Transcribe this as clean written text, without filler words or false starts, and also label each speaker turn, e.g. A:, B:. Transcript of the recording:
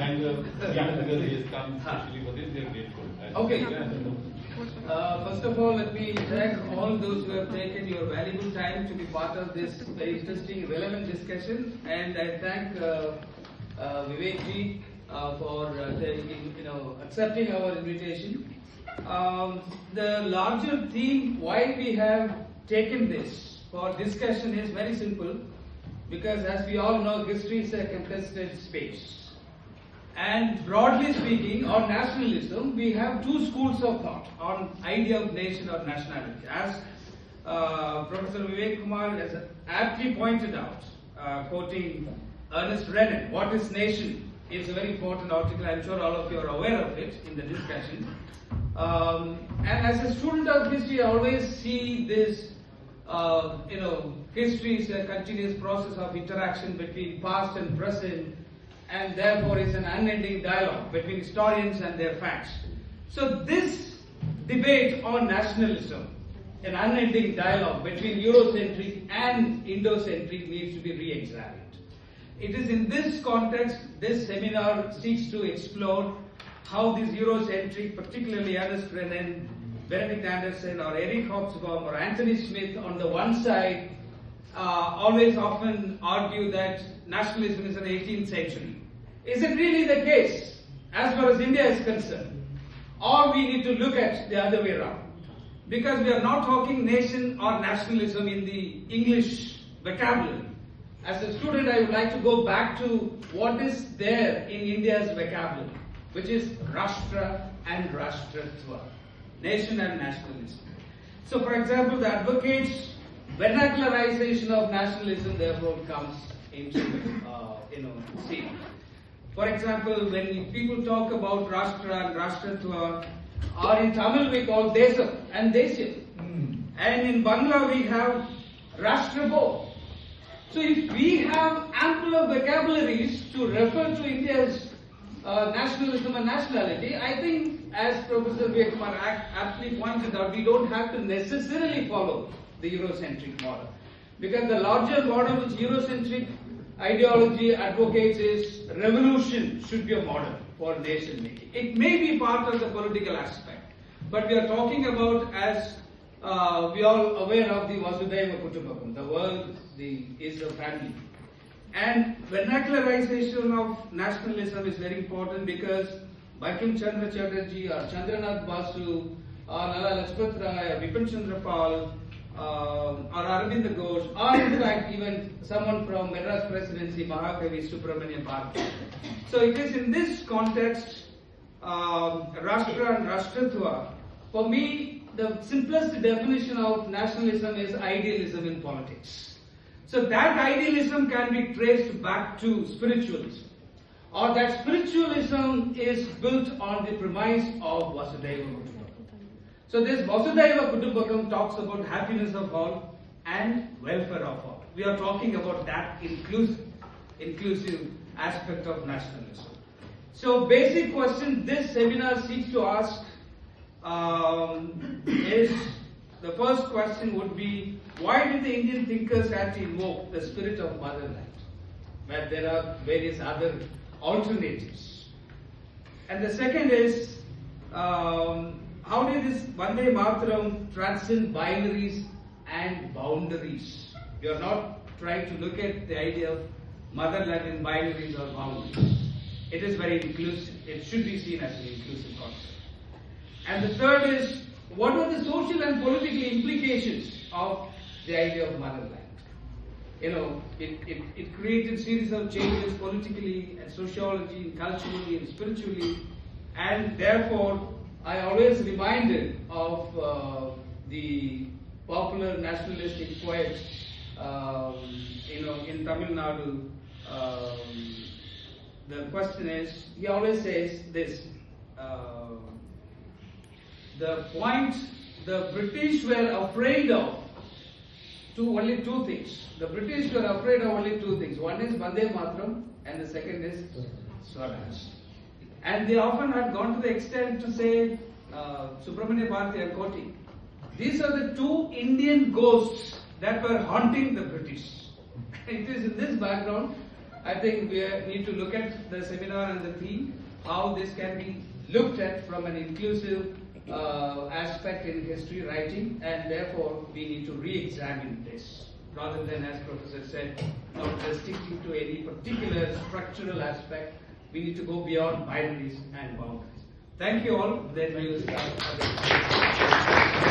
A: and yeah, because he has come especially for this, we are grateful.
B: Okay. First of all, let me thank all those who have taken your valuable time to be part of this very interesting, relevant discussion, and I thank Vivek ji for accepting our invitation. The larger theme why we have taken this for discussion is very simple, because as we all know, history is a contested space. And broadly speaking, on nationalism, we have two schools of thought on idea of nation or nationality. As Professor Vivek Kumar has aptly pointed out, quoting Ernest Renan, "What is nation?" is a very important article. I'm sure all of you are aware of it in the discussion. And as a student of history, I always see this, history is a continuous process of interaction between past and present, and therefore it's an unending dialogue between historians and their facts. So this debate on nationalism, an unending dialogue between Eurocentric and Indocentric, needs to be re-examined. It is in this context this seminar seeks to explore how this Eurocentric, particularly Ernest Renan, Benedict Anderson or Eric Hobsbawm or Anthony Smith on the one side, always often argue that nationalism is an 18th century. Is it really the case as far as India is concerned? Or we need to look at the other way around? Because we are not talking nation or nationalism in the English vocabulary. As a student, I would like to go back to what is there in India's vocabulary, which is Rashtra and Rashtratva, nation and nationalism. So, for example, the advocates' vernacularization of nationalism therefore comes into scene. For example, when people talk about Rashtra and Rashtratva, or in Tamil we call Desam and Desyam, and in Bangla we have Rashtrabo. So if we have ample vocabularies to refer to India's nationalism and nationality, I think, as Professor Vivek Kumar aptly pointed out, we don't have to necessarily follow the Eurocentric model. Because the larger model which Eurocentric ideology advocates is revolution should be a model for nation making. It may be part of the political aspect, but we are talking about, as we all aware of, the Vasudhaiva Kutumbakam, the world is a family. And vernacularization of nationalism is very important because Bankim Chandra Chatterjee or Chandranath Basu or Lala Lajpat Rai or Bipin Chandra Pal or Arvind Ghosh, or in fact even someone from Madras Presidency, Mahakavi Subramanian Bharati. So it is in this context, Rashtra and Rashtratva, for me, the simplest definition of nationalism is idealism in politics. So that idealism can be traced back to spiritualism, or that spiritualism is built on the premise of Vasudhaiva Kutumbakam. So this Vasudhaiva Kutumbakam talks about happiness of all and welfare of all. We are talking about that inclusive aspect of nationalism. So basic question this seminar seeks to ask is, the first question would be, why did the Indian thinkers have to invoke the spirit of motherland, where there are various other alternatives? And the second is, how did this Bande Mataram transcend binaries and boundaries? We are not trying to look at the idea of motherland in binaries or boundaries. It is very inclusive. It should be seen as an inclusive concept. And the third is, what were the social and political implications of the idea of motherland? It created a series of changes politically and sociologically, culturally and spiritually, and therefore I always reminded of the popular nationalistic poet, in Tamil Nadu. The question is, he always says this, the point the British were afraid of, only two things. The British were afraid of only two things. One is Bande Mataram and the second is Swaraj. And they often had gone to the extent to say, Subramania Bharati and Koti, these are the two Indian ghosts that were haunting the British. It is in this background I think we need to look at the seminar and the theme, how this can be looked at from an inclusive aspect in history writing, and therefore we need to re-examine this rather than, as Professor said, not restricting to any particular structural aspect. We need to go beyond binaries and boundaries. Thank you all. Then we will start.